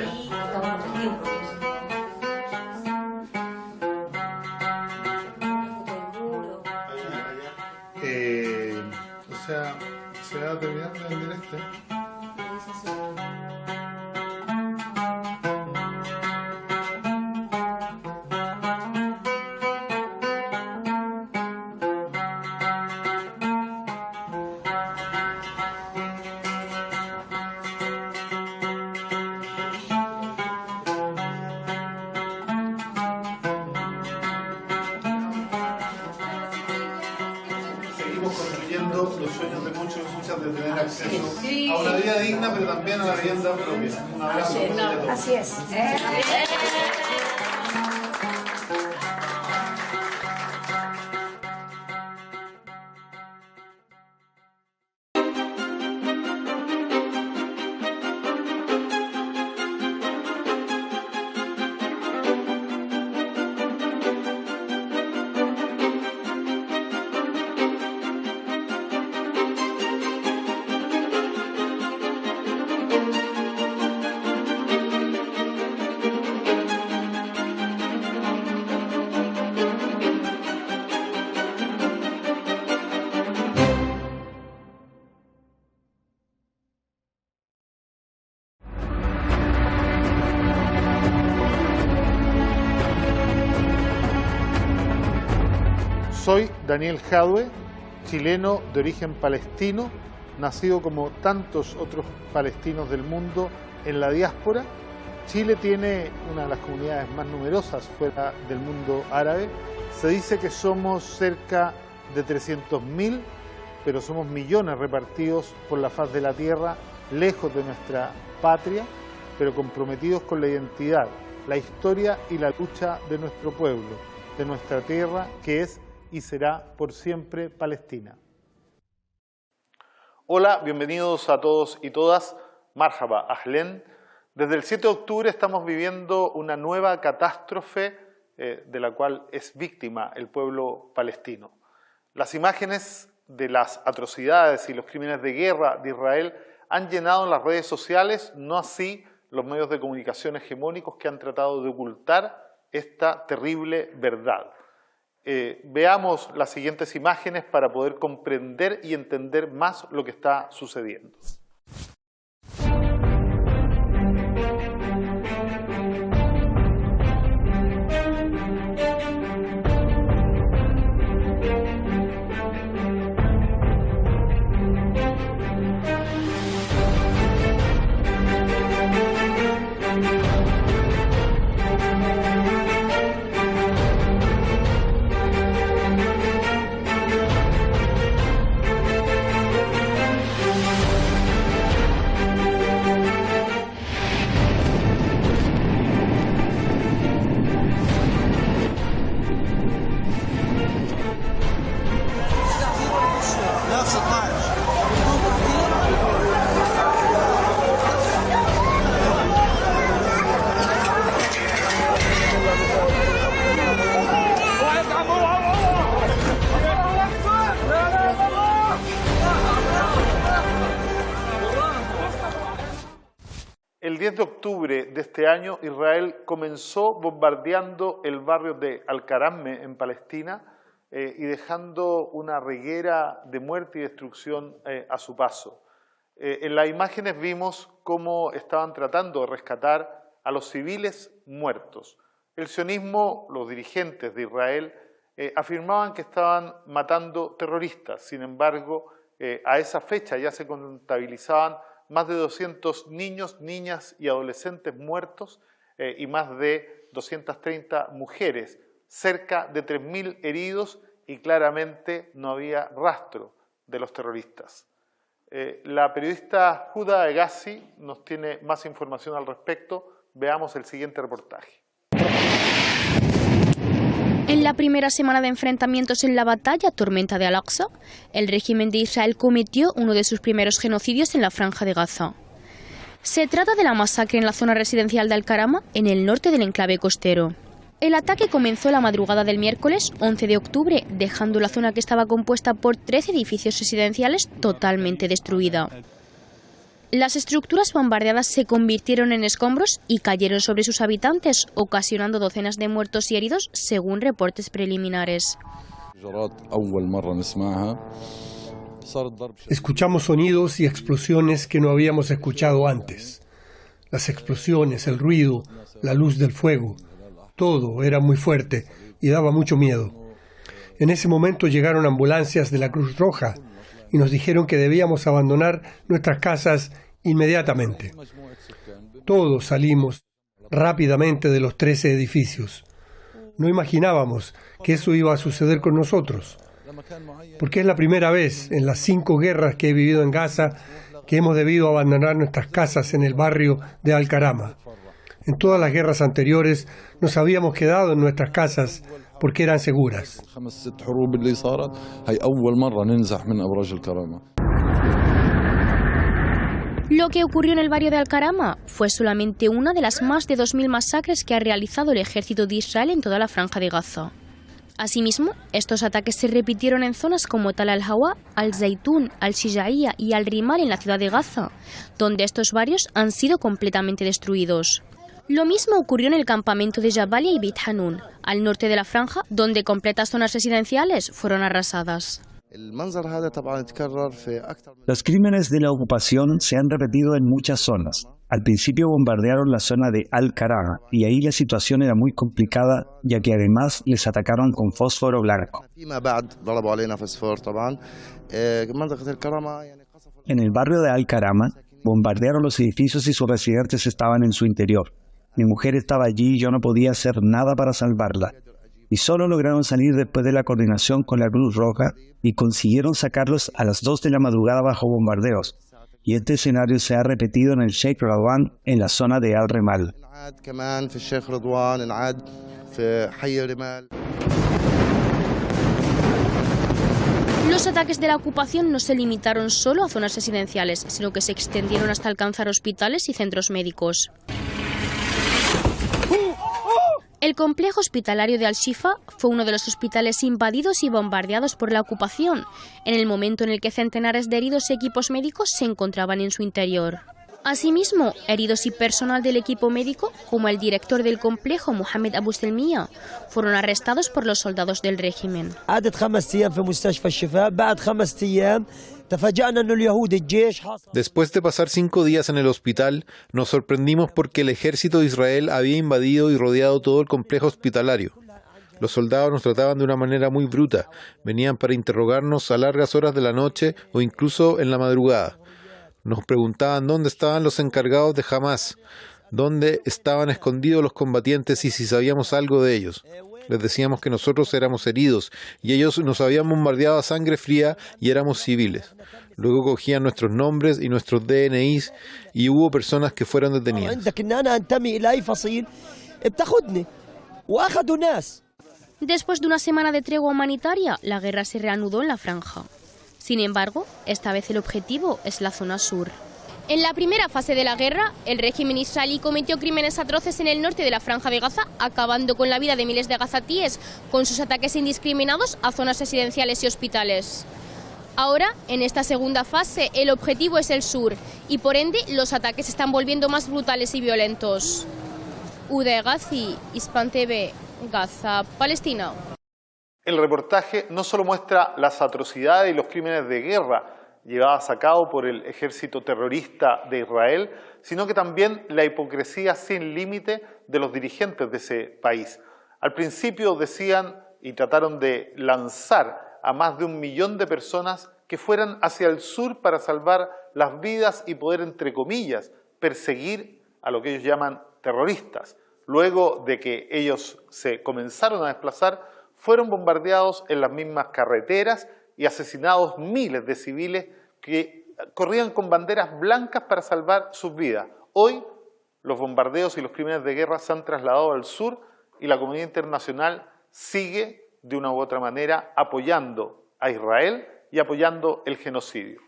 y cortamos mucho tiempo. O sea, se va a terminar de vender este. Construyendo los sueños de muchos y muchas de tener acceso a una vida digna, pero también a la vivienda propia. Un abrazo para todos. Así es. Soy Daniel Jadwe, chileno de origen palestino, nacido como tantos otros palestinos del mundo en la diáspora. Chile tiene una de las comunidades más numerosas fuera del mundo árabe. Se dice que somos cerca de 300.000, pero somos millones repartidos por la faz de la tierra, lejos de nuestra patria, pero comprometidos con la identidad, la historia y la lucha de nuestro pueblo, de nuestra tierra, que es y será por siempre Palestina. Hola, bienvenidos a todos y todas. Marhaba, Ahlen. Desde el 7 de octubre estamos viviendo una nueva catástrofe de la cual es víctima el pueblo palestino. Las imágenes de las atrocidades y los crímenes de guerra de Israel han llenado las redes sociales, no así los medios de comunicación hegemónicos que han tratado de ocultar esta terrible verdad. Veamos las siguientes imágenes para poder comprender y entender más lo que está sucediendo. El 10 de octubre de este año, Israel comenzó bombardeando el barrio de Al-Karamme en Palestina y dejando una reguera de muerte y destrucción a su paso. En las imágenes vimos cómo estaban tratando de rescatar a los civiles muertos. El sionismo, los dirigentes de Israel, afirmaban que estaban matando terroristas. Sin embargo, a esa fecha ya se contabilizaban más de 200 niños, niñas y adolescentes muertos y más de 230 mujeres, cerca de 3.000 heridos y claramente no había rastro de los terroristas. La periodista Huda Hegazi nos tiene más información al respecto. Veamos el siguiente reportaje. En la primera semana de enfrentamientos en la batalla Tormenta de Al-Aqsa, el régimen de Israel cometió uno de sus primeros genocidios en la Franja de Gaza. Se trata de la masacre en la zona residencial de Al-Karama, en el norte del enclave costero. El ataque comenzó la madrugada del miércoles 11 de octubre, dejando la zona que estaba compuesta por 13 edificios residenciales totalmente destruida. Las estructuras bombardeadas se convirtieron en escombros y cayeron sobre sus habitantes, ocasionando docenas de muertos y heridos, según reportes preliminares. Escuchamos sonidos y explosiones que no habíamos escuchado antes. Las explosiones, el ruido, la luz del fuego, todo era muy fuerte y daba mucho miedo. En ese momento llegaron ambulancias de la Cruz Roja y nos dijeron que debíamos abandonar nuestras casas inmediatamente. Todos salimos rápidamente de los 13 edificios. No imaginábamos que eso iba a suceder con nosotros, porque es la primera vez en las 5 guerras que he vivido en Gaza que hemos debido abandonar nuestras casas en el barrio de Al-Karama. En todas las guerras anteriores nos habíamos quedado en nuestras casas porque eran seguras. Lo que ocurrió en el barrio de Al-Karama fue solamente una de las más de 2000 masacres que ha realizado el ejército de Israel en toda la franja de Gaza. Asimismo, estos ataques se repitieron en zonas como Tal al-Hawa, Al-Zaytun, Al-Shijaiya y Al-Rimal en la ciudad de Gaza, donde estos barrios han sido completamente destruidos. Lo mismo ocurrió en el campamento de Jabalia y Beit Hanun, al norte de la franja, donde completas zonas residenciales fueron arrasadas. Los crímenes de la ocupación se han repetido en muchas zonas. Al principio bombardearon la zona de Al-Karama y ahí la situación era muy complicada, ya que además les atacaron con fósforo blanco. En el barrio de Al-Karama bombardearon los edificios y sus residentes estaban en su interior. Mi mujer estaba allí y yo no podía hacer nada para salvarla. Y solo lograron salir después de la coordinación con la Cruz Roja y consiguieron sacarlos a las 2 de la madrugada bajo bombardeos. Y este escenario se ha repetido en el Sheikh Radwan, en la zona de Al-Rimal. Los ataques de la ocupación no se limitaron solo a zonas residenciales, sino que se extendieron hasta alcanzar hospitales y centros médicos. El complejo hospitalario de Al-Shifa fue uno de los hospitales invadidos y bombardeados por la ocupación, en el momento en el que centenares de heridos y equipos médicos se encontraban en su interior. Asimismo, heridos y personal del equipo médico, como el director del complejo, Mohamed Abu Selmiya, fueron arrestados por los soldados del régimen. Después de pasar 5 días en el hospital, nos sorprendimos porque el ejército de Israel había invadido y rodeado todo el complejo hospitalario. Los soldados nos trataban de una manera muy bruta. Venían para interrogarnos a largas horas de la noche o incluso en la madrugada. Nos preguntaban dónde estaban los encargados de Hamas, dónde estaban escondidos los combatientes y si sabíamos algo de ellos. Les decíamos que nosotros éramos heridos y ellos nos habían bombardeado a sangre fría y éramos civiles. Luego cogían nuestros nombres y nuestros DNIs y hubo personas que fueron detenidas. Después de una semana de tregua humanitaria, la guerra se reanudó en la franja. Sin embargo, esta vez el objetivo es la zona sur. En la primera fase de la guerra, el régimen israelí cometió crímenes atroces en el norte de la franja de Gaza, acabando con la vida de miles de gazatíes con sus ataques indiscriminados a zonas residenciales y hospitales. Ahora, en esta segunda fase, el objetivo es el sur y por ende los ataques se están volviendo más brutales y violentos. Uday Ghazi, Hispan TV, Gaza, Palestina. El reportaje no solo muestra las atrocidades y los crímenes de guerra llevadas a cabo por el ejército terrorista de Israel, sino que también la hipocresía sin límite de los dirigentes de ese país. Al principio decían y trataron de lanzar a más de 1 millón de personas que fueran hacia el sur para salvar las vidas y poder, entre comillas, perseguir a lo que ellos llaman terroristas. Luego de que ellos se comenzaron a desplazar, fueron bombardeados en las mismas carreteras y asesinados miles de civiles que corrían con banderas blancas para salvar sus vidas. Hoy los bombardeos y los crímenes de guerra se han trasladado al sur y la comunidad internacional sigue de una u otra manera apoyando a Israel y apoyando el genocidio.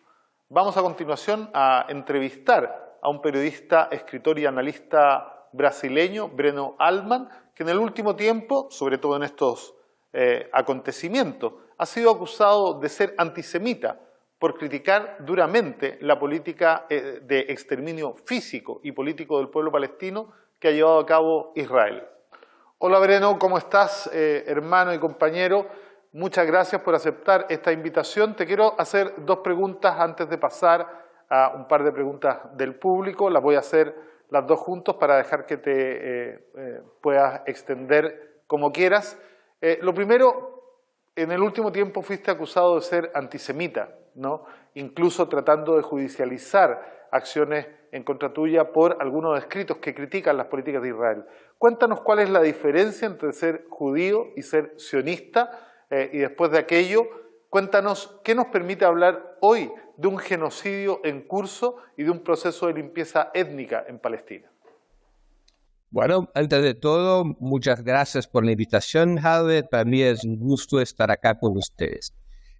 Vamos a continuación a entrevistar a un periodista, escritor y analista brasileño, Breno Altman, que en el último tiempo, sobre todo en estos acontecimientos, ha sido acusado de ser antisemita por criticar duramente la política de exterminio físico y político del pueblo palestino que ha llevado a cabo Israel. Hola Breno, ¿cómo estás, hermano y compañero? Muchas gracias por aceptar esta invitación. Te quiero hacer dos preguntas antes de pasar a un par de preguntas del público. Las voy a hacer las dos juntos para dejar que te puedas extender como quieras. Lo primero, en el último tiempo fuiste acusado de ser antisemita, ¿no? Incluso tratando de judicializar acciones en contra tuya por algunos escritos que critican las políticas de Israel. Cuéntanos cuál es la diferencia entre ser judío y ser sionista, y después de aquello, cuéntanos qué nos permite hablar hoy de un genocidio en curso y de un proceso de limpieza étnica en Palestina. Bueno, antes de todo, muchas gracias por la invitación, Javier. Para mí es un gusto estar acá con ustedes.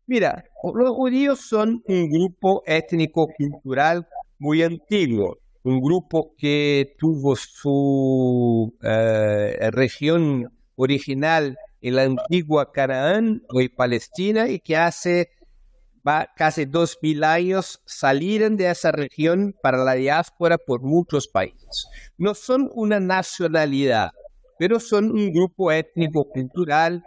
Mira, los judíos son un grupo étnico-cultural muy antiguo, un grupo que tuvo su región original en la antigua Canaán, hoy Palestina, y que hace casi 2000 años salieron de esa región para la diáspora por muchos países. No son una nacionalidad, pero son un grupo étnico-cultural,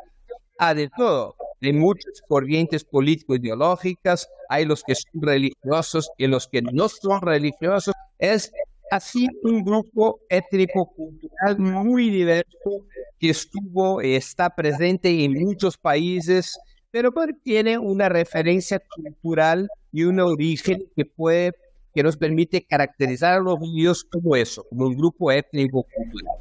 de todo. Hay muchas corrientes político-ideológicas, hay los que son religiosos y los que no son religiosos. Es así un grupo étnico-cultural muy diverso que estuvo y está presente en muchos países, pero tiene una referencia cultural y un origen que nos permite caracterizar a los judíos como eso, como un grupo étnico-cultural.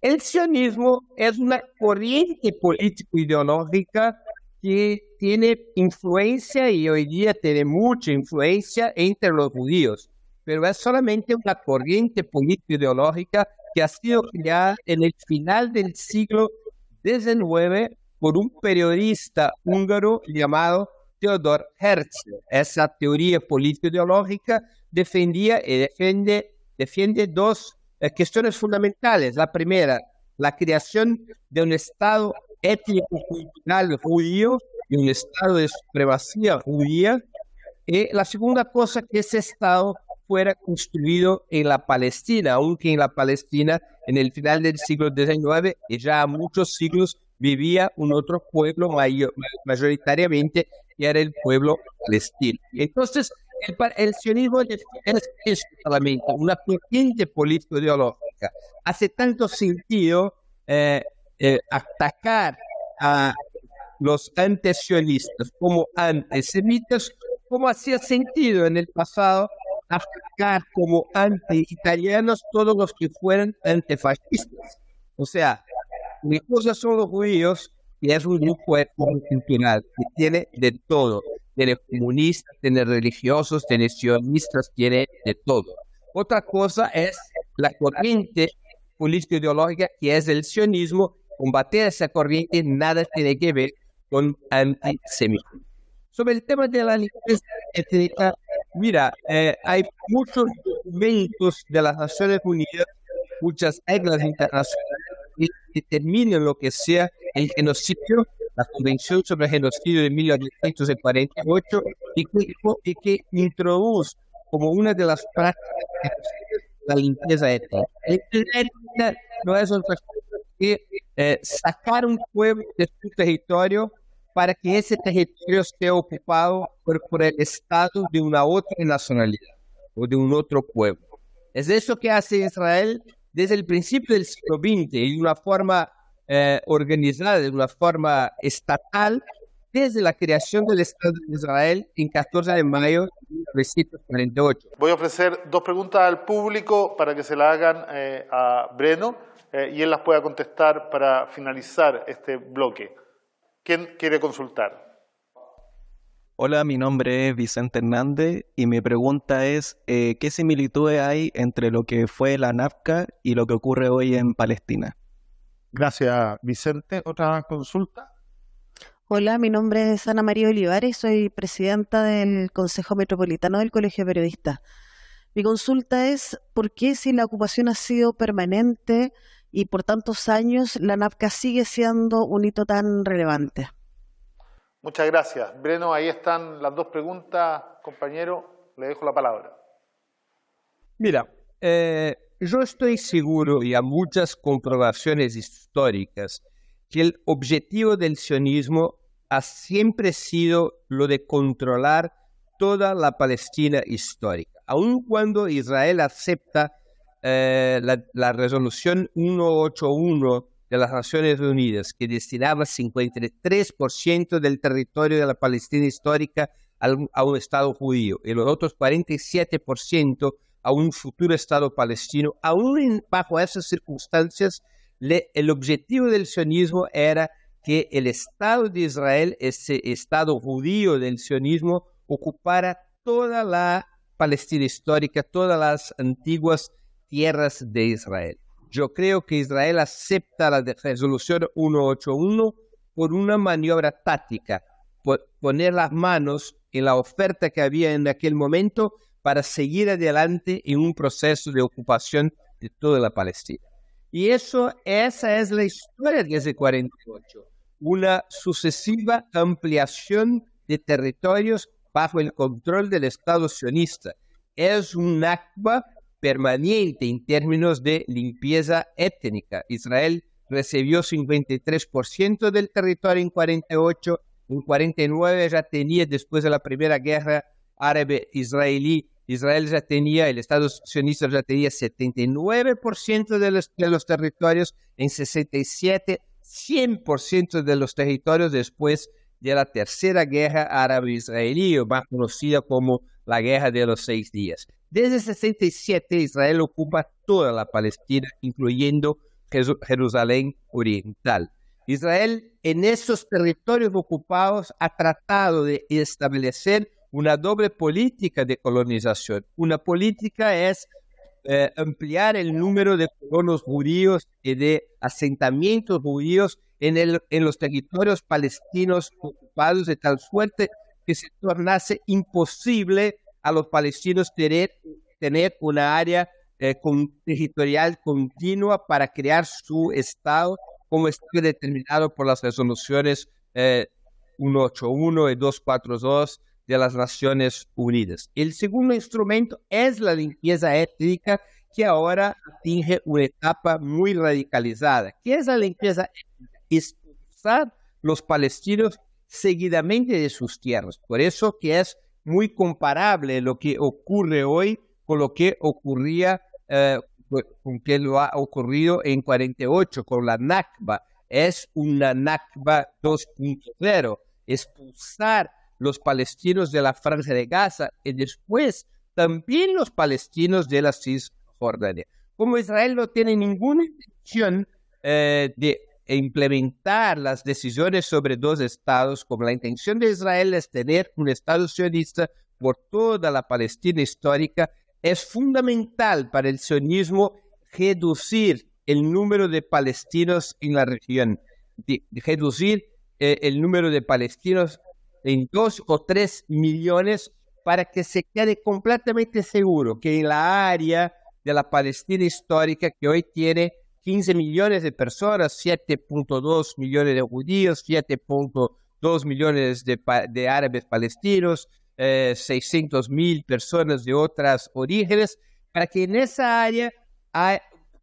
El sionismo es una corriente político-ideológica que tiene influencia y hoy día tiene mucha influencia entre los judíos, pero es solamente una corriente político-ideológica que ha sido creada en el final del siglo XIX por un periodista húngaro llamado Theodor Herzl. Esa teoría político-ideológica defendía y defiende dos cuestiones fundamentales. La primera, la creación de un Estado étnico-cultural judío y un Estado de supremacía judía. Y la segunda cosa, que ese Estado fuera construido en la Palestina, aunque en la Palestina en el final del siglo XIX y ya a muchos siglos vivía un otro pueblo mayoritariamente, que era el pueblo palestino. Entonces, el sionismo es solamente una corriente político-ideológica. Hace tanto sentido atacar a los antisionistas como antisemitas, como hacía sentido en el pasado atacar como anti-italianos todos los que fueran antifascistas. O sea, una cosa son los judíos, y es un grupo cultural que tiene de todo. Tiene comunistas, tiene religiosos, tiene sionistas, tiene de todo. Otra cosa es la corriente político-ideológica que es el sionismo. Combatir esa corriente nada tiene que ver con antisemitismo. Sobre el tema de la limpieza étnica, mira, hay muchos documentos de las Naciones Unidas, muchas reglas internacionales que determinan lo que sea el genocidio, la Convención sobre el Genocidio de 1948, y que introduce como una de las prácticas la limpieza étnica. La limpieza étnica no es otra cosa que sacar un pueblo de su territorio para que ese territorio esté ocupado por el Estado de una otra nacionalidad o de un otro pueblo. Es eso que hace Israel desde el principio del siglo XX, y de una forma organizada, de una forma estatal, desde la creación del Estado de Israel en 14 de mayo de 1948. Voy a ofrecer dos preguntas al público para que se la hagan a Breno y él las pueda contestar para finalizar este bloque. ¿Quién quiere consultar? Hola, mi nombre es Vicente Hernández y mi pregunta es ¿qué similitudes hay entre lo que fue la NAFCA y lo que ocurre hoy en Palestina? Gracias, Vicente. ¿Otra consulta? Hola, mi nombre es Ana María Olivares, soy presidenta del Consejo Metropolitano del Colegio de Periodistas. Mi consulta es, ¿por qué si la ocupación ha sido permanente y por tantos años la NAFCA sigue siendo un hito tan relevante? Muchas gracias. Breno, ahí están las dos preguntas, compañero. Le dejo la palabra. Mira, yo estoy seguro, y a muchas comprobaciones históricas, que el objetivo del sionismo ha siempre sido lo de controlar toda la Palestina histórica. Aun cuando Israel acepta la resolución 181 de las Naciones Unidas, que destinaba 53% del territorio de la Palestina histórica a un Estado judío y los otros 47% a un futuro Estado palestino, aún bajo esas circunstancias, el objetivo del sionismo era que el Estado de Israel, ese Estado judío del sionismo, ocupara toda la Palestina histórica, todas las antiguas tierras de Israel. Yo creo que Israel acepta la resolución 181 por una maniobra táctica, por poner las manos en la oferta que había en aquel momento para seguir adelante en un proceso de ocupación de toda la Palestina. Y esa es la historia desde 48, una sucesiva ampliación de territorios bajo el control del Estado sionista. Es un Nakba permanente en términos de limpieza étnica. Israel recibió 53% del territorio en 48, en 49 ya tenía, después de la primera guerra árabe-israelí, Israel ya tenía, el Estado sionista ya tenía 79% de los territorios, en 67, 100% de los territorios después de la tercera guerra árabe-israelí, o más conocida como la Guerra de los 6 días. Desde 67, Israel ocupa toda la Palestina, incluyendo Jerusalén Oriental. Israel, en esos territorios ocupados, ha tratado de establecer una doble política de colonización. Una política es ampliar el número de colonos judíos y de asentamientos judíos en los territorios palestinos ocupados, de tal suerte que se tornase imposible a los palestinos tener una área territorial continua para crear su Estado, como está determinado por las resoluciones 181 y 242 de las Naciones Unidas. El segundo instrumento es la limpieza étnica, que ahora atinge una etapa muy radicalizada. ¿Qué es la limpieza étnica? Expulsar los palestinos seguidamente de sus tierras. Por eso que es muy comparable lo que ocurre hoy con lo que ocurría, con que lo ha ocurrido en 48 con la Nakba. Es una Nakba 2.0, expulsar los palestinos de la Franja de Gaza y después también los palestinos de la Cisjordania. Como Israel no tiene ninguna intención de implementar las decisiones sobre dos estados, como la intención de Israel es tener un Estado sionista por toda la Palestina histórica, es fundamental para el sionismo reducir el número de palestinos en la región, reducir el número de palestinos en 2 o 3 millones para que se quede completamente seguro que en la área de la Palestina histórica, que hoy tiene 15 millones de personas, 7.2 millones de judíos, 7.2 millones de árabes palestinos, 600.000 personas de otros orígenes, para que en esa área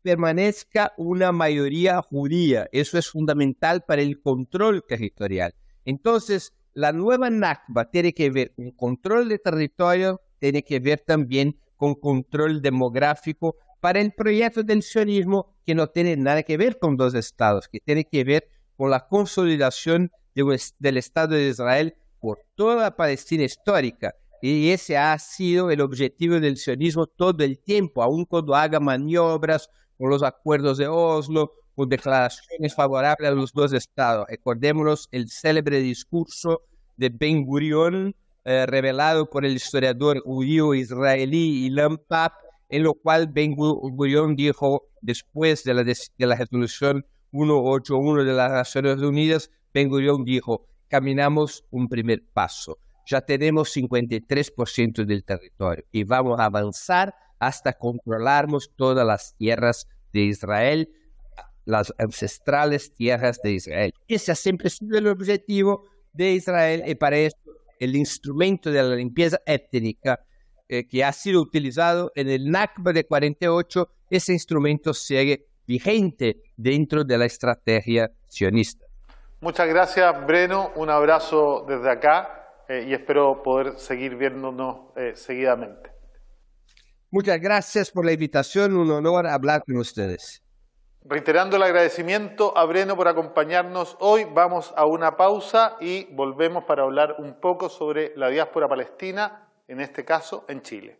permanezca una mayoría judía. Eso es fundamental para el control territorial. Entonces, la nueva Nakba tiene que ver con control de territorio, tiene que ver también con control demográfico para el proyecto del sionismo, que no tiene nada que ver con dos estados, que tiene que ver con la consolidación del Estado de Israel por toda la Palestina histórica. Y ese ha sido el objetivo del sionismo todo el tiempo, aun cuando haga maniobras con los acuerdos de Oslo, con declaraciones favorables a los dos estados. Recordémonos el célebre discurso de Ben Gurion, revelado por el historiador judío israelí Ilan Papp, en lo cual Ben Gurion dijo, después de la resolución 181 de las Naciones Unidas, Ben Gurion dijo: caminamos un primer paso. Ya tenemos 53% del territorio y vamos a avanzar hasta controlarmos todas las tierras de Israel, las ancestrales tierras de Israel. Ese ha siempre sido el objetivo de Israel, y para eso el instrumento de la limpieza étnica que ha sido utilizado en el Nakba de 48, ese instrumento sigue vigente dentro de la estrategia sionista. Muchas gracias, Breno. Un abrazo desde acá y espero poder seguir viéndonos seguidamente. Muchas gracias por la invitación, un honor hablar con ustedes. Reiterando el agradecimiento a Breno por acompañarnos hoy, vamos a una pausa y volvemos para hablar un poco sobre la diáspora palestina, en este caso en Chile.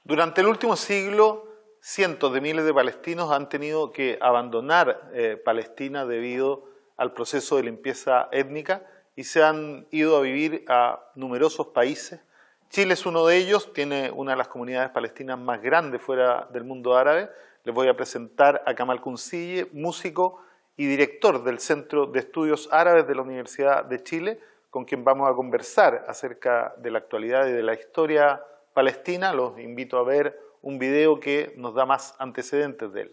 Durante el último siglo, cientos de miles de palestinos han tenido que abandonar Palestina debido al proceso de limpieza étnica y se han ido a vivir a numerosos países. Chile es uno de ellos, tiene una de las comunidades palestinas más grandes fuera del mundo árabe. Les voy a presentar a Kamal Kunsille, músico y director del Centro de Estudios Árabes de la Universidad de Chile, con quien vamos a conversar acerca de la actualidad y de la historia palestina. Los invito a ver un video que nos da más antecedentes de él.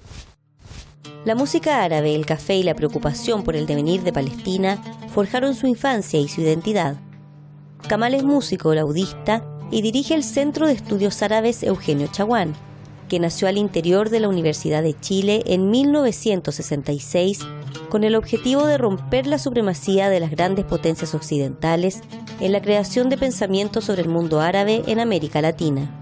La música árabe, el café y la preocupación por el devenir de Palestina forjaron su infancia y su identidad. Kamal es músico, laudista y dirige el Centro de Estudios Árabes Eugenio Chaguán, que nació al interior de la Universidad de Chile en 1966 con el objetivo de romper la supremacía de las grandes potencias occidentales en la creación de pensamiento sobre el mundo árabe en América Latina.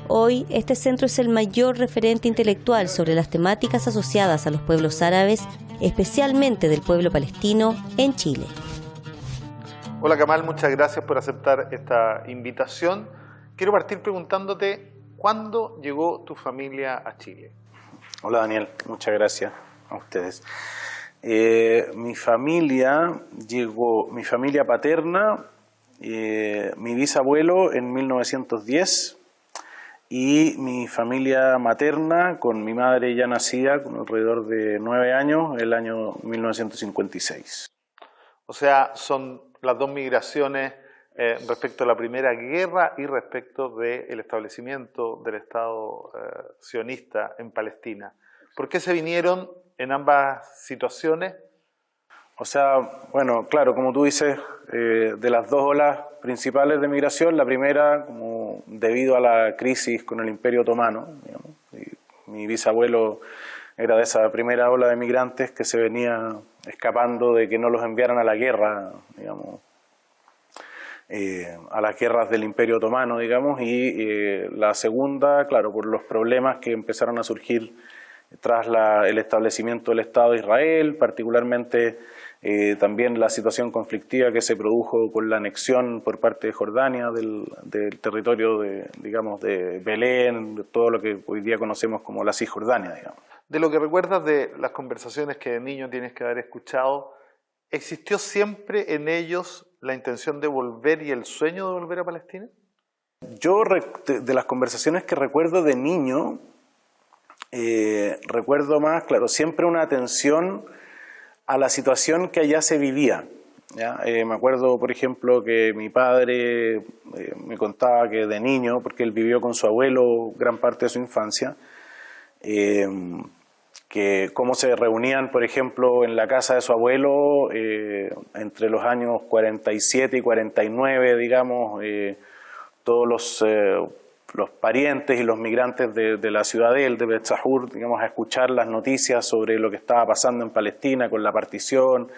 Hoy, este centro es el mayor referente intelectual sobre las temáticas asociadas a los pueblos árabes, especialmente del pueblo palestino, en Chile. Hola Kamal, muchas gracias por aceptar esta invitación. Quiero partir preguntándote, ¿cuándo llegó tu familia a Chile? Hola Daniel, muchas gracias a ustedes. Mi familia paterna, mi bisabuelo en 1910 y mi familia materna con mi madre ya nacida con alrededor de 9 años, el año 1956. O sea, son las dos migraciones respecto a la Primera Guerra y respecto del establecimiento del Estado sionista en Palestina. ¿Por qué se vinieron en ambas situaciones? O sea, bueno, claro, como tú dices, de las dos olas principales de migración, la primera, como debido a la crisis con el Imperio Otomano, digamos, y mi bisabuelo era de esa primera ola de migrantes que se venía escapando de que no los enviaran a la guerra, digamos, a las guerras del Imperio Otomano, digamos, y la segunda, claro, por los problemas que empezaron a surgir tras el establecimiento del Estado de Israel, particularmente también la situación conflictiva que se produjo con la anexión por parte de Jordania del territorio de Belén, de todo lo que hoy día conocemos como la Cisjordania, digamos. De lo que recuerdas de las conversaciones que de niño tienes que haber escuchado, ¿existió siempre en ellos la intención de volver y el sueño de volver a Palestina? Yo, de las conversaciones que recuerdo de niño, recuerdo más, claro, siempre una atención a la situación que allá se vivía, ¿ya? Me acuerdo, por ejemplo, que mi padre me contaba que de niño, porque él vivió con su abuelo gran parte de su infancia, que cómo se reunían, por ejemplo, en la casa de su abuelo entre los años 47 y 49, digamos, todos los parientes y los migrantes de la ciudad de Beit Sahur, digamos, a escuchar las noticias sobre lo que estaba pasando en Palestina con la partición,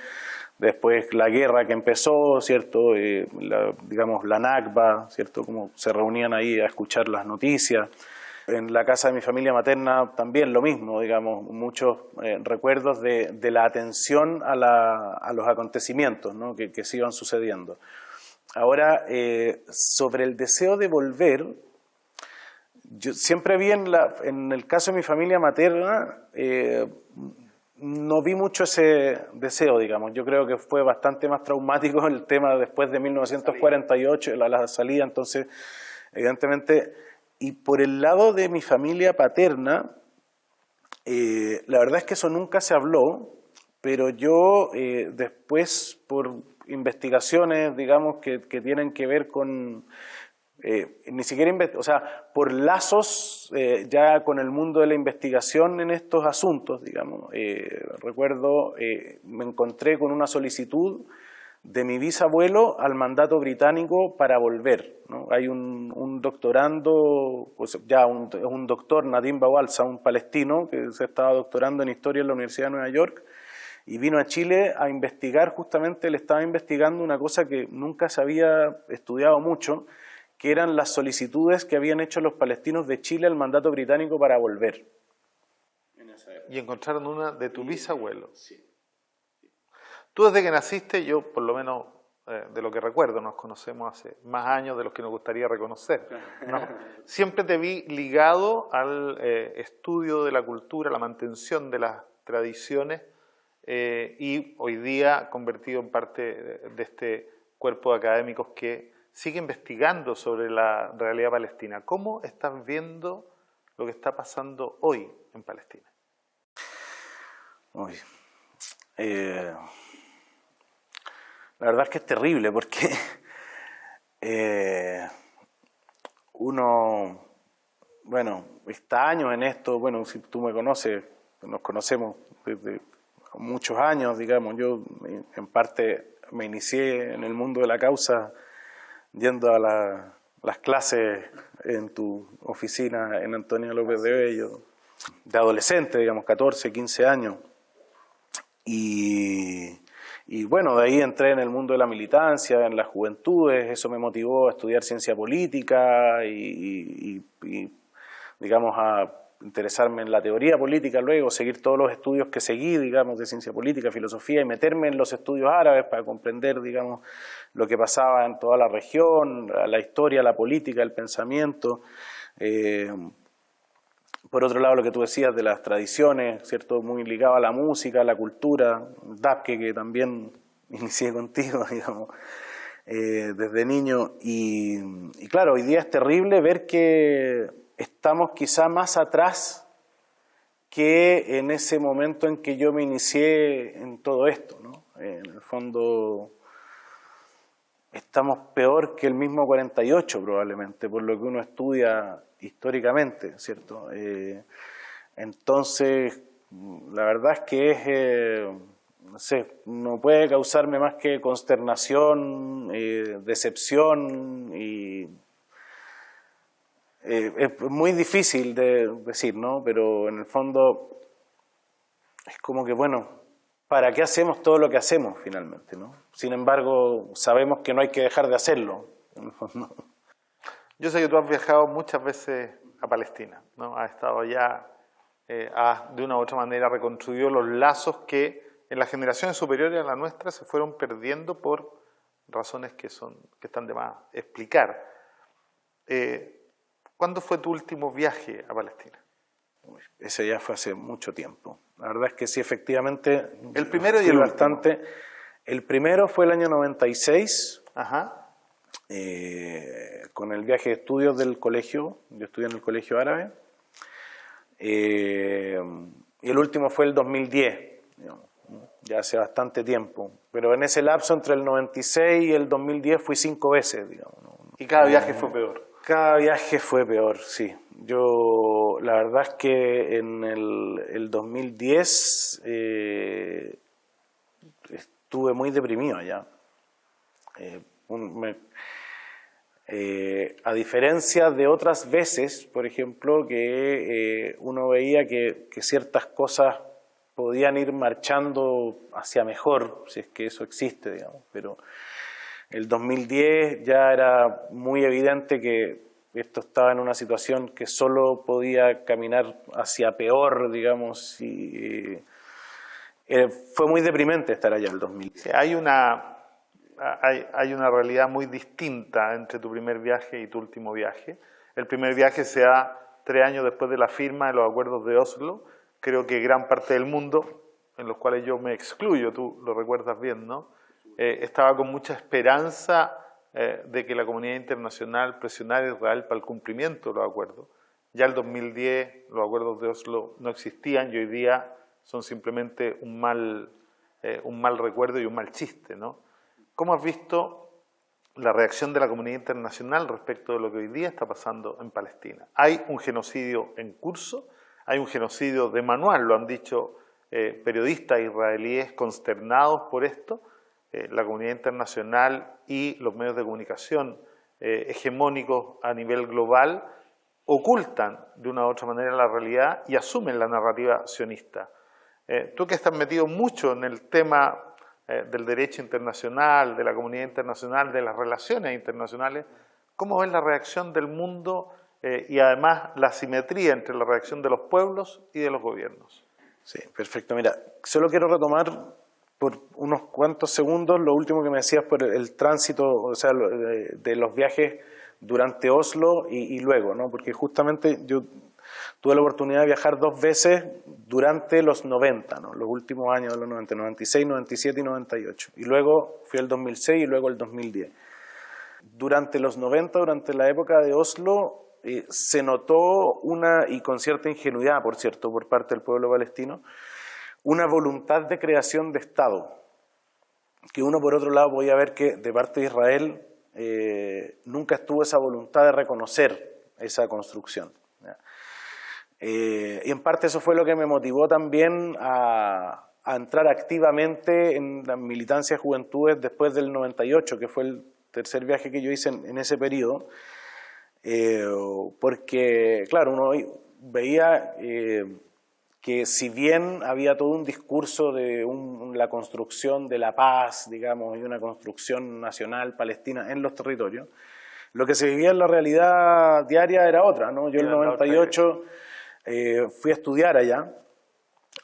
después la guerra que empezó, ¿cierto? Digamos, la Nakba, ¿cierto? Como se reunían ahí a escuchar las noticias. En la casa de mi familia materna también lo mismo, digamos, muchos recuerdos de la atención a los acontecimientos, ¿no? que se iban sucediendo. Ahora, sobre el deseo de volver, yo siempre vi en el caso de mi familia materna, no vi mucho ese deseo, digamos. Yo creo que fue bastante más traumático el tema después de 1948, la salida, entonces, evidentemente. Y por el lado de mi familia paterna, la verdad es que eso nunca se habló, pero yo después, por investigaciones, digamos, que tienen que ver con ni siquiera, o sea, por lazos ya con el mundo de la investigación en estos asuntos, digamos. Recuerdo, me encontré con una solicitud de mi bisabuelo al mandato británico para volver, ¿no? Hay un doctorando, pues ya un doctor, Nadim Bawalsa, un palestino que se estaba doctorando en historia en la Universidad de Nueva York, y vino a Chile a investigar, justamente él estaba investigando una cosa que nunca se había estudiado mucho, que eran las solicitudes que habían hecho los palestinos de Chile al mandato británico para volver. Y encontraron una de tu bisabuelo. Sí. Tú desde que naciste, yo por lo menos de lo que recuerdo, nos conocemos hace más años de los que nos gustaría reconocer, ¿no? Siempre te vi ligado al estudio de la cultura, la mantención de las tradiciones y hoy día convertido en parte de este cuerpo de académicos que sigue investigando sobre la realidad palestina. ¿Cómo estás viendo lo que está pasando hoy en Palestina? Uy. La verdad es que es terrible porque uno, bueno, está años en esto, bueno, si tú me conoces, nos conocemos desde muchos años, digamos, yo en parte me inicié en el mundo de la causa yendo a las clases en tu oficina en Antonio López de Bello, de adolescente, digamos, 14, 15 años, y bueno, de ahí entré en el mundo de la militancia, en las juventudes, eso me motivó a estudiar ciencia política y digamos, a interesarme en la teoría política luego, seguir todos los estudios que seguí, digamos, de ciencia política, filosofía, y meterme en los estudios árabes para comprender, digamos, lo que pasaba en toda la región, la historia, la política, el pensamiento. Por otro lado, lo que tú decías de las tradiciones, ¿cierto? Muy ligado a la música, a la cultura, Dabke, que también inicié contigo, digamos, desde niño. Y claro, hoy día es terrible ver que estamos quizá más atrás que en ese momento en que yo me inicié en todo esto, ¿no? En el fondo estamos peor que el mismo 48 probablemente, por lo que uno estudia históricamente, ¿cierto? Entonces, la verdad es que no sé, no puede causarme más que consternación, decepción y es muy difícil de decir, ¿no? Pero en el fondo es como que, bueno, ¿para qué hacemos todo lo que hacemos finalmente, ¿no? Sin embargo, sabemos que no hay que dejar de hacerlo, en el fondo. Yo sé que tú has viajado muchas veces a Palestina, ¿no? Has estado allá, has de una u otra manera reconstruido los lazos que en las generaciones superiores a la nuestra se fueron perdiendo por razones que están de más explicar. ¿Cuándo fue tu último viaje a Palestina? Ese ya fue hace mucho tiempo. La verdad es que sí, efectivamente. El primero y el bastante. El primero fue el año 96. Ajá. Con el viaje de estudios del colegio. Yo estudié en el colegio árabe. Y el último fue el 2010, digamos, ya hace bastante tiempo. Pero en ese lapso entre el 96 y el 2010 fui 5 veces, digamos, ¿no? ¿Y cada viaje fue peor? Cada viaje fue peor, sí. Yo, la verdad es que en el 2010 estuve muy deprimido allá. A diferencia de otras veces, por ejemplo, que uno veía que ciertas cosas podían ir marchando hacia mejor, si es que eso existe, digamos, pero el 2010 ya era muy evidente que esto estaba en una situación que solo podía caminar hacia peor, digamos, y fue muy deprimente estar allá el 2010. Hay una realidad muy distinta entre tu primer viaje y tu último viaje. El primer viaje se da 3 años después de la firma de los acuerdos de Oslo. Creo que gran parte del mundo, en los cuales yo me excluyo, tú lo recuerdas bien, ¿no? Estaba con mucha esperanza de que la comunidad internacional presionara a Israel para el cumplimiento de los acuerdos. Ya el 2010 los acuerdos de Oslo no existían y hoy día son simplemente un mal recuerdo y un mal chiste, ¿no? ¿Cómo has visto la reacción de la comunidad internacional respecto de lo que hoy día está pasando en Palestina. Hay un genocidio en curso, hay un genocidio de manual, lo han dicho periodistas israelíes consternados por esto. La comunidad internacional y los medios de comunicación hegemónicos a nivel global ocultan de una u otra manera la realidad y asumen la narrativa sionista. Tú que estás metido mucho en el tema del derecho internacional, de la comunidad internacional, de las relaciones internacionales, ¿cómo ves la reacción del mundo y además la asimetría entre la reacción de los pueblos y de los gobiernos? Sí, perfecto. Mira, solo quiero retomar por unos cuantos segundos lo último que me decías por el tránsito, o sea, de los viajes durante Oslo y luego, ¿no? Porque justamente yo tuve la oportunidad de viajar 2 veces durante los 90, ¿no? Los últimos años de los 90, 96, 97 y 98. Y luego fui el 2006 y luego el 2010. Durante los 90, durante la época de Oslo, se notó y con cierta ingenuidad, por cierto, por parte del pueblo palestino, una voluntad de creación de Estado, que uno por otro lado podía ver que de parte de Israel nunca estuvo esa voluntad de reconocer esa construcción. Y en parte eso fue lo que me motivó también a entrar activamente en la militancia de juventudes después del 98, que fue el tercer viaje que yo hice en ese periodo, porque, claro, uno veía que si bien había todo un discurso de la construcción de la paz, digamos, y una construcción nacional palestina en los territorios, lo que se vivía en la realidad diaria era otra, ¿no? Yo en el 98 fui a estudiar allá,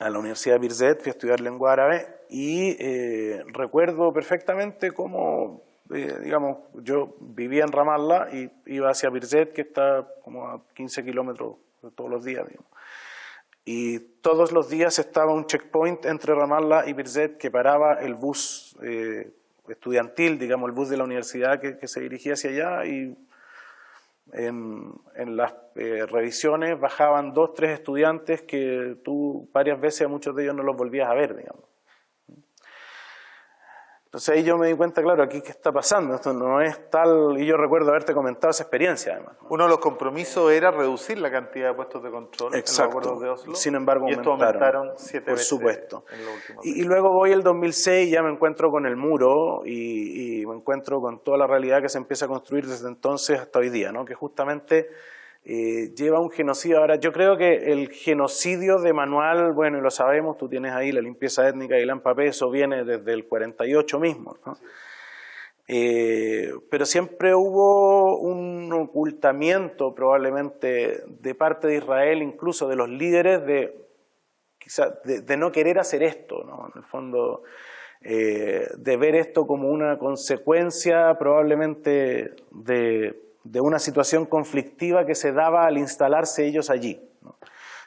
a la Universidad de Birzeit, fui a estudiar lengua árabe y recuerdo perfectamente cómo, digamos, yo vivía en Ramallah y iba hacia Birzeit, que está como a 15 kilómetros todos los días, digamos. Y todos los días estaba un checkpoint entre Ramallah y Birzeit que paraba el bus estudiantil, digamos, el bus de la universidad que se dirigía hacia allá, y en las revisiones bajaban 2 o 3 estudiantes que tú varias veces a muchos de ellos no los volvías a ver, digamos. Entonces ahí yo me di cuenta, claro, aquí qué está pasando, esto no es tal, y yo recuerdo haberte comentado esa experiencia además. Uno de los compromisos era reducir la cantidad de puestos de control. Exacto. En los acuerdos de Oslo. Sin embargo, y esto aumentaron 7 veces. Por supuesto. Y luego voy el 2006 y ya me encuentro con el muro y me encuentro con toda la realidad que se empieza a construir desde entonces hasta hoy día, ¿no? Que justamente lleva un genocidio. Ahora, yo creo que el genocidio de manual, bueno, y lo sabemos, tú tienes ahí la limpieza étnica de Ilan Pappé, eso viene desde el 48 mismo, ¿no? Pero siempre hubo un ocultamiento probablemente de parte de Israel, incluso de los líderes, de no querer hacer esto, ¿no? En el fondo, de ver esto como una consecuencia probablemente de una situación conflictiva que se daba al instalarse ellos allí, ¿no?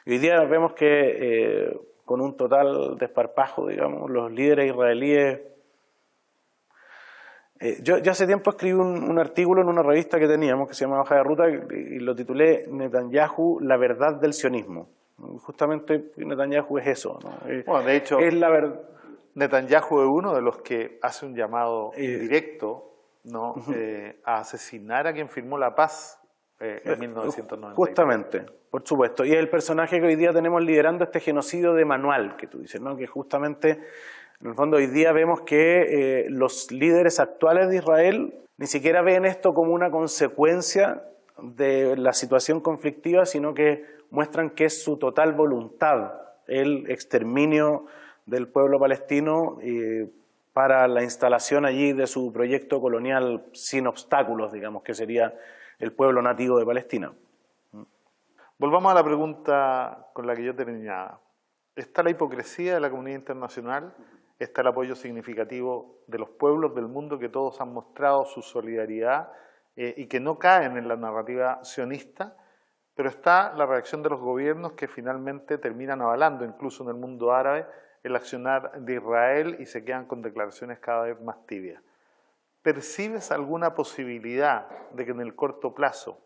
Y hoy día vemos que con un total desparpajo, digamos, los líderes israelíes... Yo hace tiempo escribí un artículo en una revista que teníamos que se llama Hoja de Ruta y lo titulé Netanyahu, la verdad del sionismo. Justamente Netanyahu es eso, ¿no? Bueno, de hecho, es la verdad. Netanyahu es uno de los que hace un llamado directo, ¿no? A asesinar a quien firmó la paz en 1990. Justamente, por supuesto. Y es el personaje que hoy día tenemos liderando este genocidio de manual que tú dices, ¿no? Que justamente, en el fondo, hoy día vemos que los líderes actuales de Israel ni siquiera ven esto como una consecuencia de la situación conflictiva, sino que muestran que es su total voluntad el exterminio del pueblo palestino para la instalación allí de su proyecto colonial sin obstáculos, digamos, que sería el pueblo nativo de Palestina. Volvamos a la pregunta con la que yo terminaba. ¿Está la hipocresía de la comunidad internacional? ¿Está el apoyo significativo de los pueblos del mundo que todos han mostrado su solidaridad y que no caen en la narrativa sionista? Pero está la reacción de los gobiernos que finalmente terminan avalando, incluso en el mundo árabe, el accionar de Israel y se quedan con declaraciones cada vez más tibias. ¿Percibes alguna posibilidad de que en el corto plazo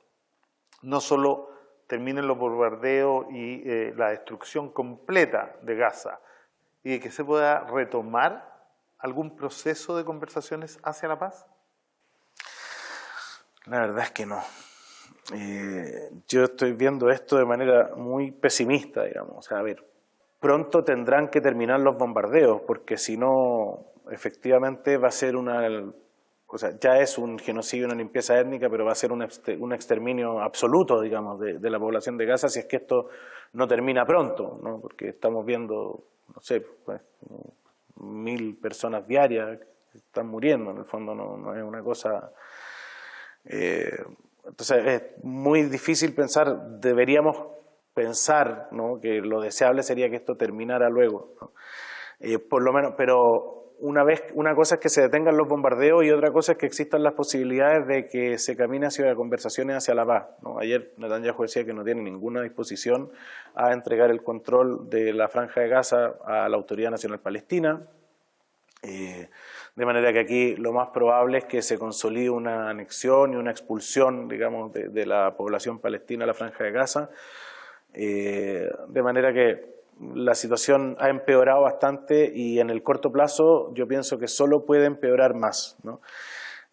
no solo terminen los bombardeos y la destrucción completa de Gaza y de que se pueda retomar algún proceso de conversaciones hacia la paz? La verdad es que no. Yo estoy viendo esto de manera muy pesimista, digamos. O sea, a ver, pronto tendrán que terminar los bombardeos, porque si no, efectivamente va a ser o sea, ya es un genocidio, una limpieza étnica, pero va a ser un exterminio absoluto, digamos, de la población de Gaza si es que esto no termina pronto, ¿no? Porque estamos viendo, no sé, pues, 1000 personas diarias que están muriendo, en el fondo no es una cosa... entonces es muy difícil pensar, deberíamos pensar, ¿no?, que lo deseable sería que esto terminara luego, ¿no? Por lo menos, pero una cosa es que se detengan los bombardeos y otra cosa es que existan las posibilidades de que se camine hacia conversaciones hacia la paz, ¿no? Ayer Netanyahu decía que no tiene ninguna disposición a entregar el control de la Franja de Gaza a la Autoridad Nacional Palestina, de manera que aquí lo más probable es que se consolide una anexión y una expulsión, digamos, de la población palestina a la Franja de Gaza, de manera que la situación ha empeorado bastante y en el corto plazo yo pienso que solo puede empeorar más, ¿no?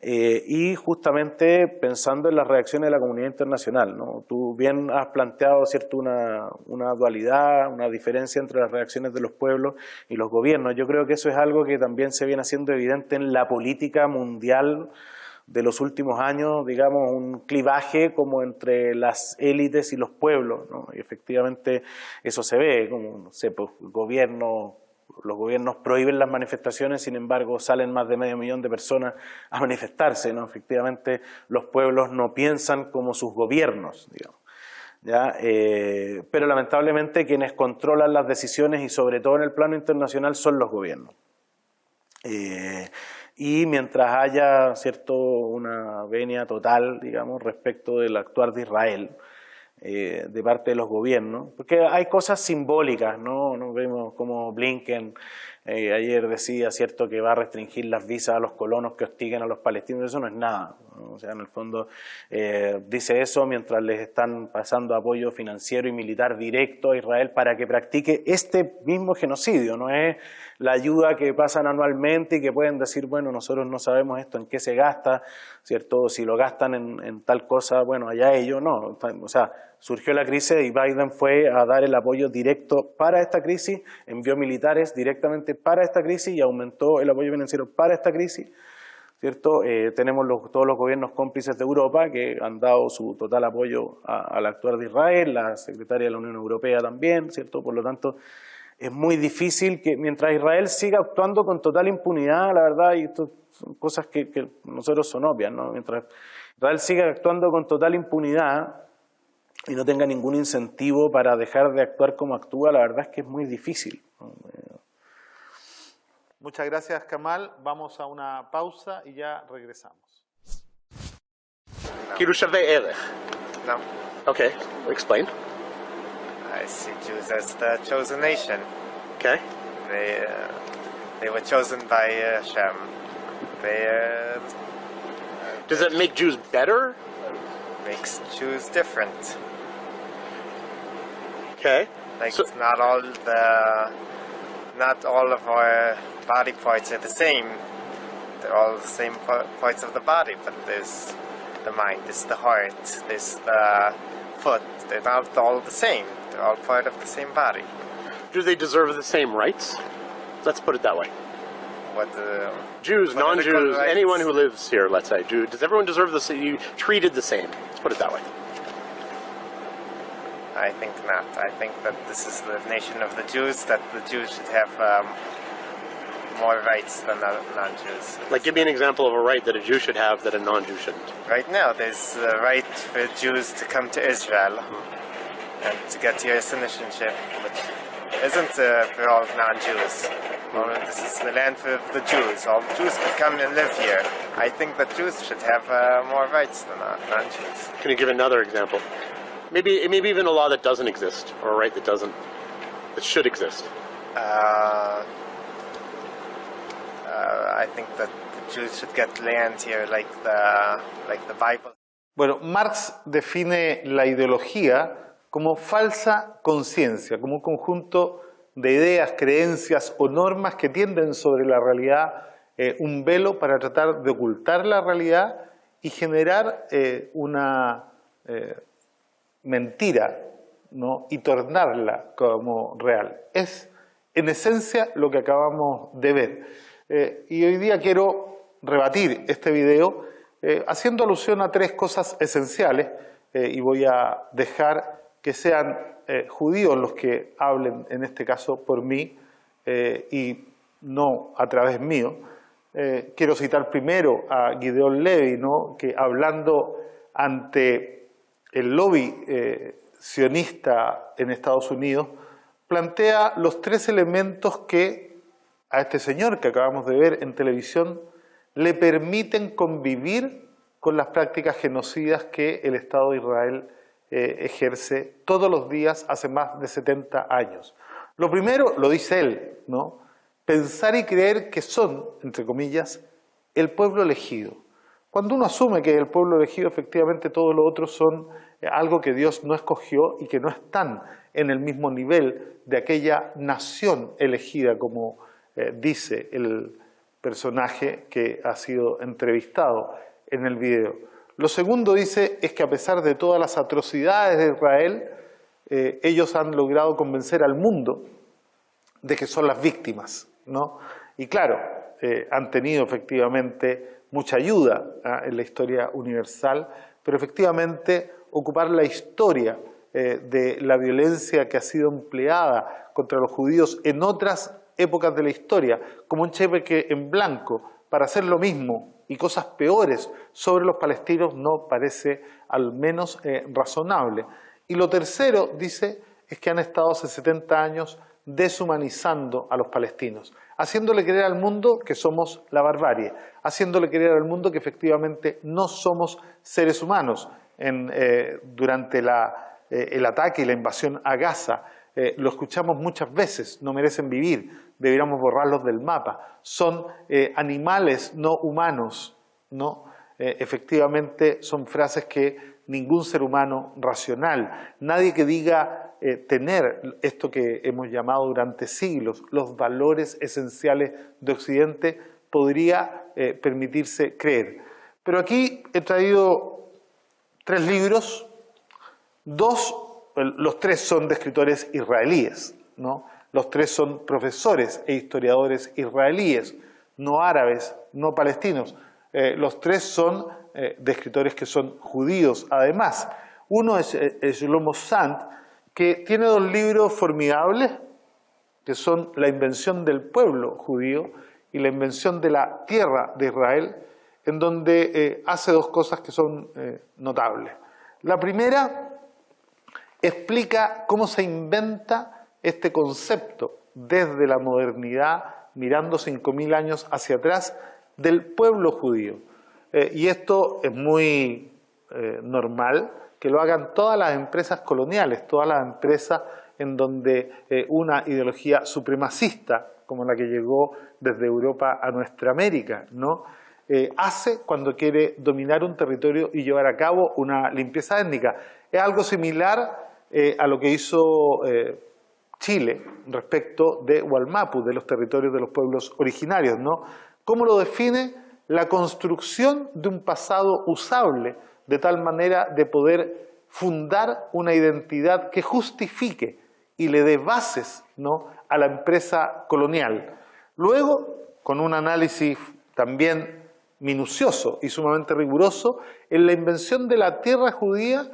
Y justamente pensando en las reacciones de la comunidad internacional, ¿no? Tú bien has planteado, ¿cierto?, una dualidad, una diferencia entre las reacciones de los pueblos y los gobiernos. Yo creo que eso es algo que también se viene haciendo evidente en la política mundial de los últimos años, digamos, un clivaje como entre las élites y los pueblos, ¿no? Y efectivamente eso se ve, como, no sé, pues, los gobiernos prohíben las manifestaciones, sin embargo salen más de 500.000 de personas a manifestarse, ¿no? Efectivamente los pueblos no piensan como sus gobiernos, digamos, ¿ya? Pero lamentablemente quienes controlan las decisiones y sobre todo en el plano internacional son los gobiernos. Y mientras haya, ¿cierto?, una venia total, digamos, respecto del actuar de Israel de parte de los gobiernos, porque hay cosas simbólicas, ¿no? Nos vemos como Blinken ayer decía, ¿cierto?, que va a restringir las visas a los colonos que hostiguen a los palestinos. Eso no es nada, ¿no? O sea, en el fondo dice eso mientras les están pasando apoyo financiero y militar directo a Israel para que practique este mismo genocidio. No es la ayuda que pasan anualmente y que pueden decir, bueno, nosotros no sabemos esto en qué se gasta, ¿cierto? Si lo gastan en tal cosa, bueno, allá ellos, no. O sea, surgió la crisis y Biden fue a dar el apoyo directo para esta crisis, envió militares directamente para esta crisis y aumentó el apoyo financiero para esta crisis, ¿cierto? Tenemos todos los gobiernos cómplices de Europa que han dado su total apoyo al actuar de Israel, la secretaria de la Unión Europea también, ¿cierto? Por lo tanto, es muy difícil que mientras Israel siga actuando con total impunidad, la verdad, y esto son cosas que nosotros son obvias, ¿no? Mientras Israel siga actuando con total impunidad y no tenga ningún incentivo para dejar de actuar como actúa, la verdad es que es muy difícil. Muchas gracias, Kamal. Vamos a una pausa y ya regresamos. No. Okay, explain. I see Jews as the chosen nation. Okay. They were chosen by Hashem. Does that make Jews better? Makes Jews different. Okay. Like so, not all of our body parts are the same. They're all the same parts of the body, but there's the mind, there's the heart, there's the foot. They're not all the same. They're all part of the same body. Do they deserve the same rights? Let's put it that way. Jews, non-Jews, anyone who lives here, let's say, does everyone deserve the same, treated the same? Let's put it that way. I think not. I think that this is the nation of the Jews, that the Jews should have more rights than non-Jews. Like, give me an example of a right that a Jew should have that a non-Jew shouldn't. Right now, there's the right for Jews to come to Israel and to get your citizenship, which isn't for all non-Jews. Well, this is the land for the Jews. All Jews can come and live here. I think that Jews should have more rights than non-Jews. Can you give another example? Maybe even a law that doesn't exist, or a right that should exist. I think that the Jews should get land here, like the Bible. Bueno, Marx define la ideología como falsa conciencia, como un conjunto de ideas, creencias o normas que tienden sobre la realidad un velo para tratar de ocultar la realidad y generar una mentira, ¿no? Y tornarla como real. Es en esencia lo que acabamos de ver. Y hoy día quiero rebatir este video haciendo alusión a tres cosas esenciales y voy a dejar que sean judíos los que hablen en este caso por mí y no a través mío. Quiero citar primero a Gideon Levy, ¿no? Que hablando ante el lobby sionista en Estados Unidos, plantea los tres elementos que a este señor que acabamos de ver en televisión le permiten convivir con las prácticas genocidas que el Estado de Israel ejerce todos los días hace más de 70 años. Lo primero, lo dice él, ¿no? Pensar y creer que son, entre comillas, el pueblo elegido. Cuando uno asume que el pueblo elegido, efectivamente todos los otros son algo que Dios no escogió y que no están en el mismo nivel de aquella nación elegida, como dice el personaje que ha sido entrevistado en el video. Lo segundo dice es que a pesar de todas las atrocidades de Israel, ellos han logrado convencer al mundo de que son las víctimas, ¿no? Y claro, han tenido efectivamente mucha ayuda en la historia universal, pero efectivamente ocupar la historia de la violencia que ha sido empleada contra los judíos en otras épocas de la historia, como un cheque en blanco para hacer lo mismo y cosas peores sobre los palestinos, no parece al menos razonable. Y lo tercero, dice, es que han estado hace 70 años deshumanizando a los palestinos, haciéndole creer al mundo que somos la barbarie, haciéndole creer al mundo que efectivamente no somos seres humanos. Durante el ataque y la invasión a Gaza, lo escuchamos muchas veces, no merecen vivir, deberíamos borrarlos del mapa, son animales no humanos, ¿no? Efectivamente son frases que ningún ser humano racional, nadie que diga tener esto que hemos llamado durante siglos los valores esenciales de Occidente podría permitirse creer. Pero aquí he traído 3 libros, los 3 son de escritores israelíes, ¿no? Los 3 son profesores e historiadores israelíes, no árabes, no palestinos. Los 3 son de escritores que son judíos, además. Uno es Shlomo Sand, que tiene 2 libros formidables, que son La invención del pueblo judío y La invención de la tierra de Israel, en donde hace 2 cosas que son notables. La primera explica cómo se inventa este concepto desde la modernidad, mirando 5.000 años hacia atrás, del pueblo judío. Y esto es muy normal que lo hagan todas las empresas coloniales, todas las empresas en donde una ideología supremacista, como la que llegó desde Europa a nuestra América, ¿no? Hace cuando quiere dominar un territorio y llevar a cabo una limpieza étnica. Es algo similar a lo que hizo Chile respecto de Wallmapu, de los territorios de los pueblos originarios, ¿no? ¿Cómo lo define? La construcción de un pasado usable, de tal manera de poder fundar una identidad que justifique y le dé bases, ¿no?, a la empresa colonial. Luego, con un análisis también minucioso y sumamente riguroso, en la invención de la tierra judía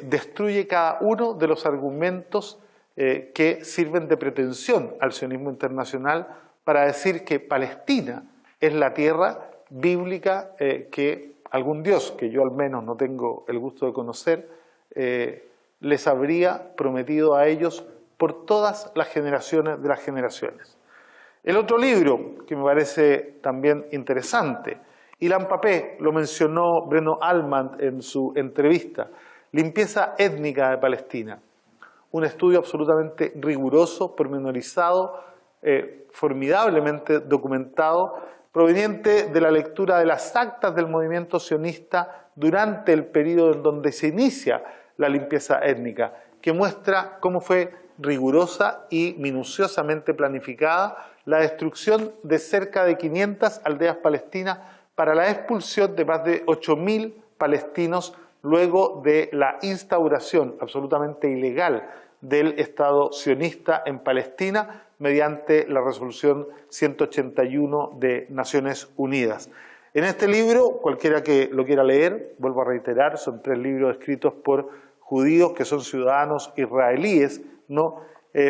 destruye cada uno de los argumentos que sirven de pretensión al sionismo internacional para decir que Palestina es la tierra bíblica que algún Dios, que yo al menos no tengo el gusto de conocer, les habría prometido a ellos por todas las generaciones de las generaciones. El otro libro que me parece también interesante, Ilan Pappé, lo mencionó Breno Almand en su entrevista, Limpieza étnica de Palestina, un estudio absolutamente riguroso, pormenorizado, formidablemente documentado, proveniente de la lectura de las actas del movimiento sionista durante el periodo en donde se inicia la limpieza étnica, que muestra cómo fue rigurosa y minuciosamente planificada la destrucción de cerca de 500 aldeas palestinas para la expulsión de más de 8.000 palestinos luego de la instauración absolutamente ilegal del Estado sionista en Palestina mediante la resolución 181 de Naciones Unidas. En este libro, cualquiera que lo quiera leer, vuelvo a reiterar, son 3 libros escritos por judíos que son ciudadanos israelíes, ¿no?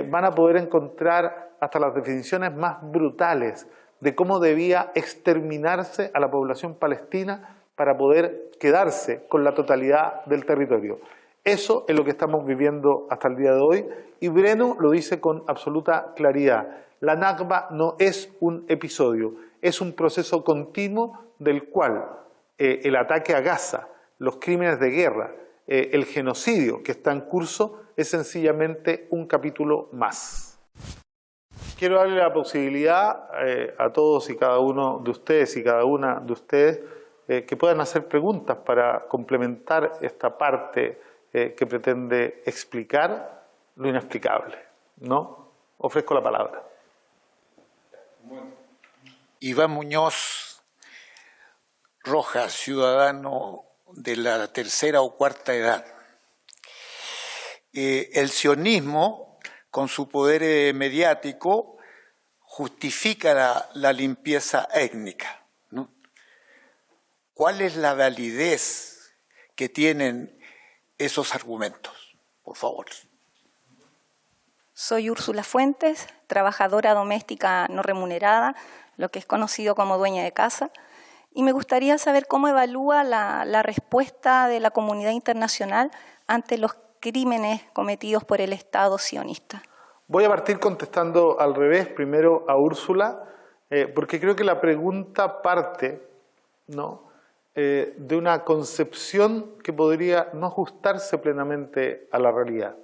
Van a poder encontrar hasta las definiciones más brutales de cómo debía exterminarse a la población palestina para poder quedarse con la totalidad del territorio. Eso es lo que estamos viviendo hasta el día de hoy, y Breno lo dice con absoluta claridad. La Nakba no es un episodio, es un proceso continuo del cual el ataque a Gaza, los crímenes de guerra, el genocidio que está en curso es sencillamente un capítulo más. Quiero darle la posibilidad a todos y cada uno de ustedes y cada una de ustedes que puedan hacer preguntas para complementar esta parte que pretende explicar lo inexplicable, ¿no? Ofrezco la palabra. Iván Muñoz Rojas, ciudadano de la tercera o cuarta edad. El sionismo, con su poder mediático, justifica la limpieza étnica, ¿no? ¿Cuál es la validez que tienen esos argumentos? Por favor. Soy Úrsula Fuentes, trabajadora doméstica no remunerada, lo que es conocido como dueña de casa, y me gustaría saber cómo evalúa la respuesta de la comunidad internacional ante los crímenes cometidos por el Estado sionista. Voy a partir contestando al revés, primero a Úrsula, porque creo que la pregunta parte, ¿no?, de una concepción que podría no ajustarse plenamente a la realidad.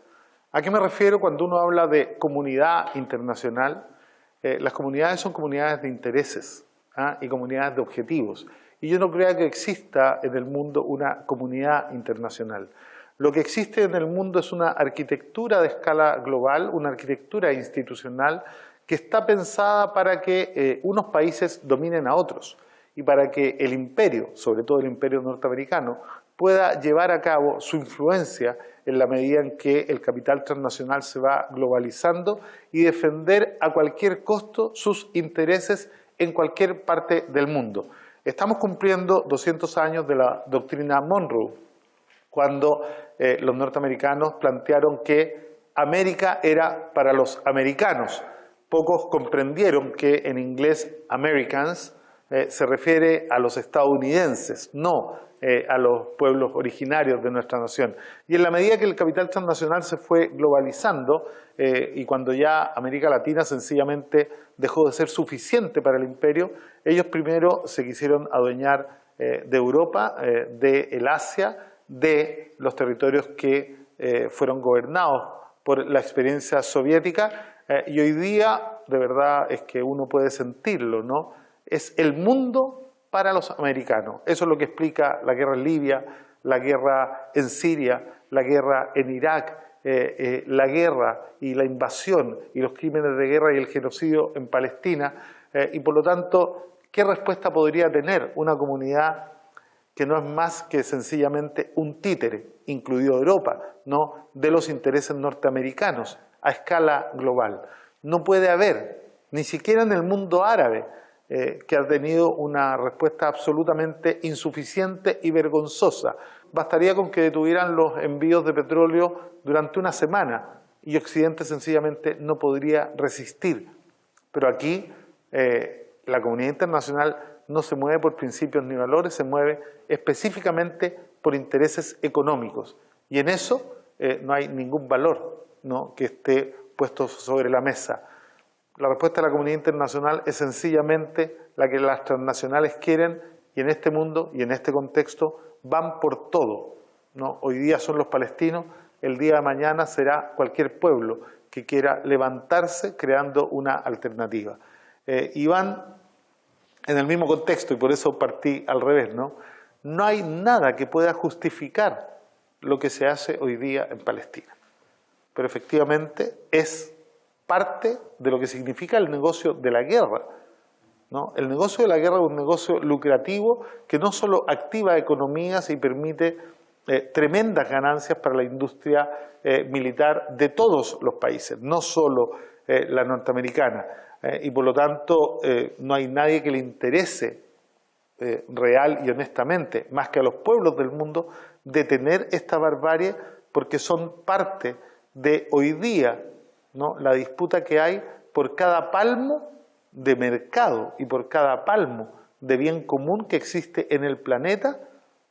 ¿A qué me refiero cuando uno habla de comunidad internacional? Las comunidades son comunidades de intereses y comunidades de objetivos. Y yo no creo que exista en el mundo una comunidad internacional. Lo que existe en el mundo es una arquitectura de escala global, una arquitectura institucional que está pensada para que unos países dominen a otros y para que el imperio, sobre todo el imperio norteamericano, pueda llevar a cabo su influencia en la medida en que el capital transnacional se va globalizando y defender a cualquier costo sus intereses en cualquier parte del mundo. Estamos cumpliendo 200 años de la doctrina Monroe, cuando los norteamericanos plantearon que América era para los americanos. Pocos comprendieron que en inglés Americans se refiere a los estadounidenses, no a los pueblos originarios de nuestra nación. Y en la medida que el capital transnacional se fue globalizando y cuando ya América Latina sencillamente dejó de ser suficiente para el imperio, ellos primero se quisieron adueñar de Europa, del Asia, de los territorios que fueron gobernados por la experiencia soviética, y hoy día, de verdad, es que uno puede sentirlo, ¿no? Es el mundo para los americanos. Eso es lo que explica la guerra en Libia, la guerra en Siria, la guerra en Irak, la guerra y la invasión y los crímenes de guerra y el genocidio en Palestina. Y por lo tanto, ¿qué respuesta podría tener una comunidad que no es más que sencillamente un títere, incluido Europa, ¿no?, de los intereses norteamericanos a escala global? No puede haber, ni siquiera en el mundo árabe, que ha tenido una respuesta absolutamente insuficiente y vergonzosa. Bastaría con que detuvieran los envíos de petróleo durante una semana y Occidente sencillamente no podría resistir. Pero aquí la comunidad internacional no se mueve por principios ni valores, se mueve específicamente por intereses económicos. Y en eso no hay ningún valor, ¿no?, que esté puesto sobre la mesa. La respuesta de la comunidad internacional es sencillamente la que las transnacionales quieren, y en este mundo y en este contexto van por todo, ¿no? Hoy día son los palestinos, el día de mañana será cualquier pueblo que quiera levantarse creando una alternativa. Y van en el mismo contexto, y por eso partí al revés, ¿no? No hay nada que pueda justificar lo que se hace hoy día en Palestina. Pero efectivamente es parte de lo que significa el negocio de la guerra. ¿no? El negocio de la guerra es un negocio lucrativo que no solo activa economías y permite tremendas ganancias para la industria militar de todos los países, no solo la norteamericana. Y por lo tanto no hay nadie que le interese real y honestamente, más que a los pueblos del mundo, detener esta barbarie, porque son parte de hoy día, ¿no?, la disputa que hay por cada palmo de mercado y por cada palmo de bien común que existe en el planeta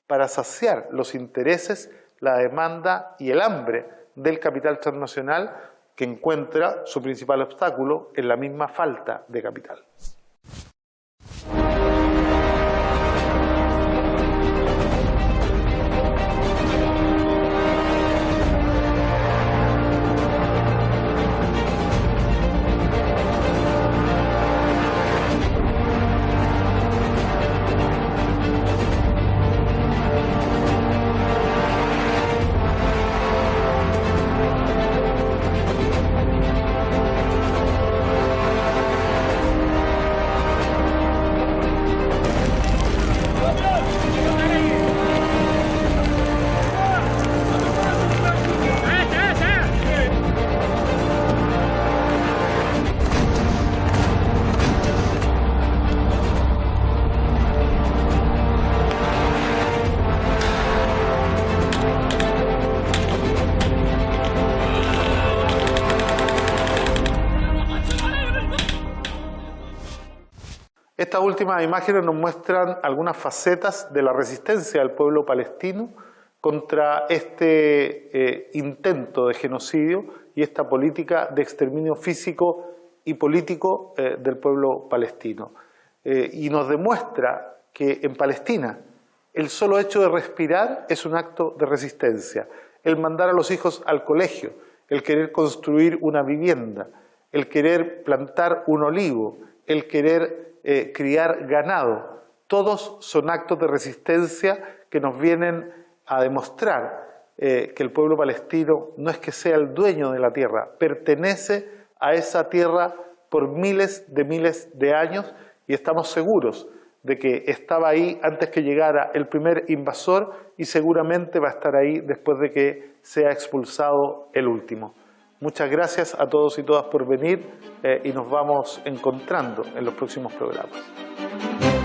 para saciar los intereses, la demanda y el hambre del capital transnacional, que encuentra su principal obstáculo en la misma falta de capital. Estas últimas imágenes nos muestran algunas facetas de la resistencia del pueblo palestino contra este intento de genocidio y esta política de exterminio físico y político del pueblo palestino. Y nos demuestra que en Palestina el solo hecho de respirar es un acto de resistencia. El mandar a los hijos al colegio, el querer construir una vivienda, el querer plantar un olivo, el querer criar ganado, todos son actos de resistencia que nos vienen a demostrar que el pueblo palestino no es que sea el dueño de la tierra, pertenece a esa tierra por miles de años, y estamos seguros de que estaba ahí antes que llegara el primer invasor y seguramente va a estar ahí después de que sea expulsado el último. Muchas gracias a todos y todas por venir y nos vamos encontrando en los próximos programas.